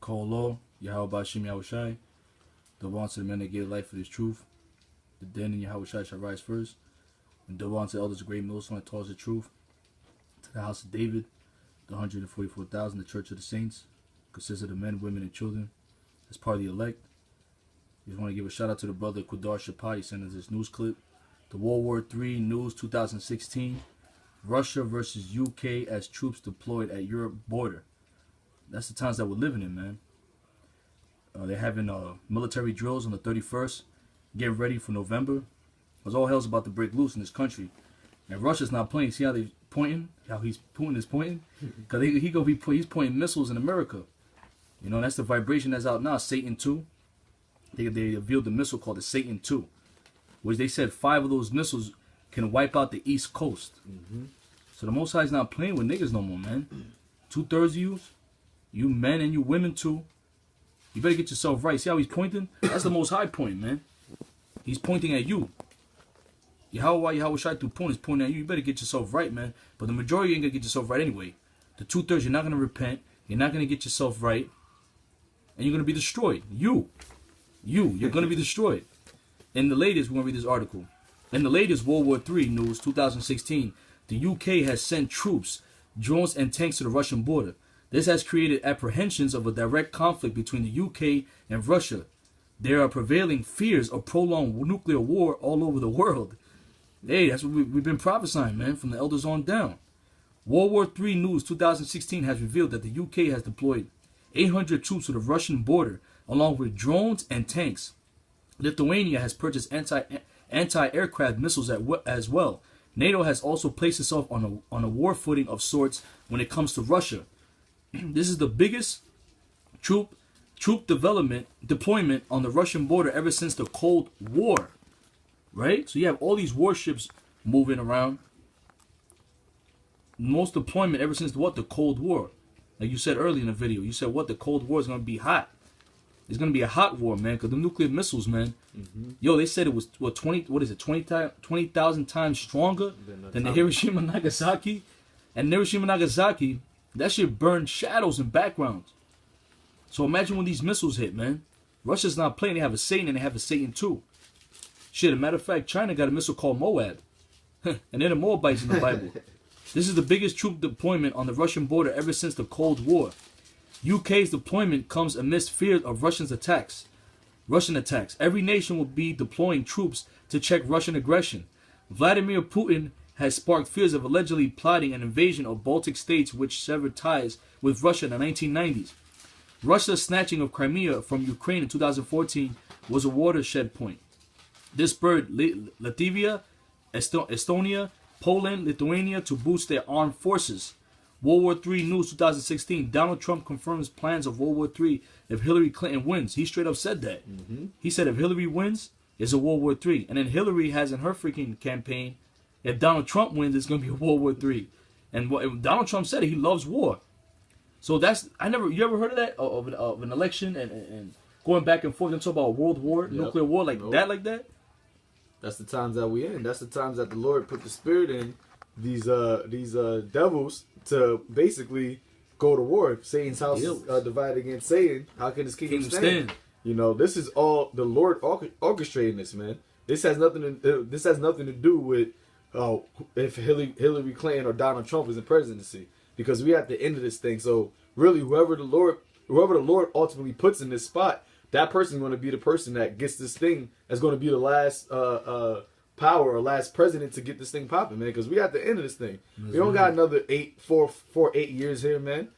Call law, Yahweh Bashim Yahushai. The one to the men that gave life for this truth. The den in Yahushai shall rise first. And the one to the elders of great millstone that taught us the truth. To the house of David, the 144,000, the church of the saints, consists of the men, women, and children. As part of the elect. We just want to give a shout out to the brother Qadar Shapai. He sent us this news clip. The World War III News 2016. Russia versus UK as troops deployed at Europe border. That's the times that we're living in, man. They're having military drills on the 31st. Getting ready for November. Because all hell's about to break loose in this country. And Russia's not playing. See how they're pointing? How Putin is pointing? Because he's pointing missiles in America. You know, that's the vibration that's out now. Satan 2. They revealed the missile called the Satan 2. Which they said 5 of those missiles can wipe out the East Coast. So the Most High's not playing with niggas no more, man. 2/3 of you men and you women too, you better get yourself right. See how he's pointing? That's the Most High point, man. He's pointing at you. Yahweh Shai through point is pointing at you. You better get yourself right, man. But the majority ain't gonna get yourself right anyway. The 2/3, you're not gonna repent. You're not gonna get yourself right, and you're gonna be destroyed. You're gonna be destroyed. In the latest, we're gonna read this article. In the latest World War III news 2016, the UK has sent troops, drones, and tanks to the Russian border. This has created apprehensions of a direct conflict between the UK and Russia. There are prevailing fears of prolonged nuclear war all over the world. Hey, that's what we've been prophesying, man, from the elders on down. World War III News 2016 has revealed that the UK has deployed 800 troops to the Russian border, along with drones and tanks. Lithuania has purchased anti-aircraft missiles as well. NATO has also placed itself on a war footing of sorts when it comes to Russia. This is the biggest troop deployment on the Russian border ever since the Cold War. Right? So you have all these warships moving around. Most deployment ever since what? The Cold War. Like you said earlier in the video. You said what? The Cold War is going to be hot. It's going to be a hot war, man, because the nuclear missiles, man. Yo, they said it was, 20,000 times stronger than the Hiroshima and Nagasaki. And Hiroshima and Nagasaki, that shit burned shadows and backgrounds. So imagine when these missiles hit, man. Russia's not playing. They have a Satan and they have a Satan too. Shit, as a matter of fact, China got a missile called Moab. And they're the Moabites in the Bible. This is the biggest troop deployment on the Russian border ever since the Cold War. UK's deployment comes amidst fear of Russian attacks. Every nation will be deploying troops to check Russian aggression. Vladimir Putin has sparked fears of allegedly plotting an invasion of Baltic states which severed ties with Russia in the 1990s. Russia's snatching of Crimea from Ukraine in 2014 was a watershed point. This spurred Latvia, Estonia, Poland, Lithuania to boost their armed forces. World War III News 2016. Donald Trump confirms plans of World War III if Hillary Clinton wins. He straight up said that. He said if Hillary wins, it's a World War III. And then Hillary has in her freaking campaign, if Donald Trump wins, it's going to be a World War III. And Donald Trump said it, he loves war. So that's, you ever heard of that? Of an election and going back and forth and talk about world war, nuclear war, like that? That's the times that we in. That's the times that the Lord put the spirit in these devils to basically go to war. If Satan's house is divided against Satan, how can his kingdom stand? You know, this is all the Lord orchestrating this, man. This has nothing to do with if Hillary Clinton or Donald Trump is in presidency, because we at the end of this thing. So really, whoever the Lord ultimately puts in this spot, that person is going to be the person that gets this thing. That's going to be the last power or last president to get this thing popping, man. Because we at the end of this thing. We don't got another 8 years here, man.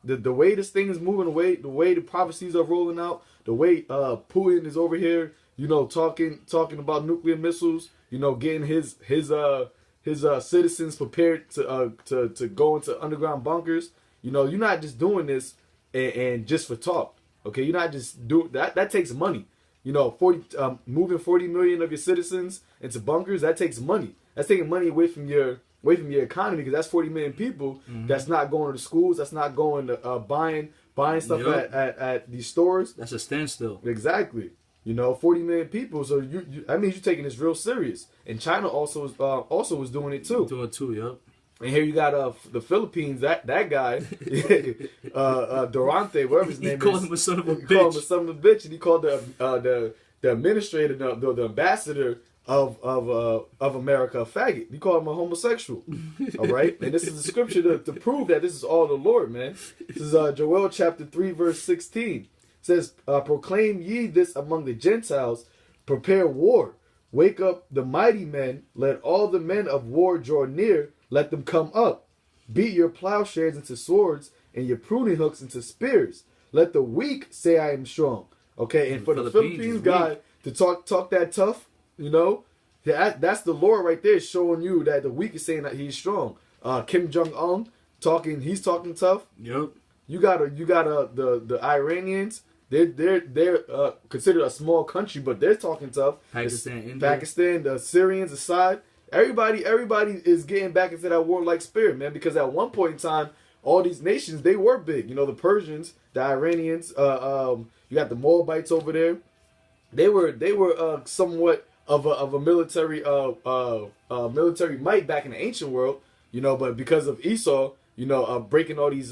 The way this thing is moving, the way the prophecies are rolling out, the way Putin is over here, you know, talking about nuclear missiles, you know, getting his citizens prepared to go into underground bunkers. You know, you're not just doing this and just for talk. Okay, you're not just doing that. That takes money. You know, moving 40 million of your citizens into bunkers, that takes money. That's taking money away from your economy, because that's 40 million people that's not going to the schools, that's not going to buying stuff at these stores. That's a standstill. Exactly. You know, 40 million people. So that means you're taking this real serious. And China also was doing it too. Doing it too, yep. And here you got the Philippines, that guy, Durante, whatever his name is. He called him a son of a bitch. He called him a son of a bitch, and he called the administrator, the ambassador of America a faggot. He called him a homosexual. All right, and this is the scripture to prove that this is all the Lord, man. This is Joel chapter 3 verse 16. It says, "Proclaim ye this among the Gentiles, prepare war, wake up the mighty men, let all the men of war draw near." Let them come up. Beat your plowshares into swords and your pruning hooks into spears. Let the weak say I am strong. Okay, and for the Philippines guy to talk that tough, you know, that's the Lord right there showing you that the weak is saying that he's strong. Kim Jong-un he's talking tough. Yep. You got the Iranians. They're considered a small country, but they're talking tough. Pakistan, the Syrians aside. Everybody is getting back into that warlike spirit, man. Because at one point in time, all these nations, they were big. You know, the Persians, the Iranians. You got the Moabites over there. They were somewhat of a military military might back in the ancient world. You know, but because of Esau, you know, breaking all these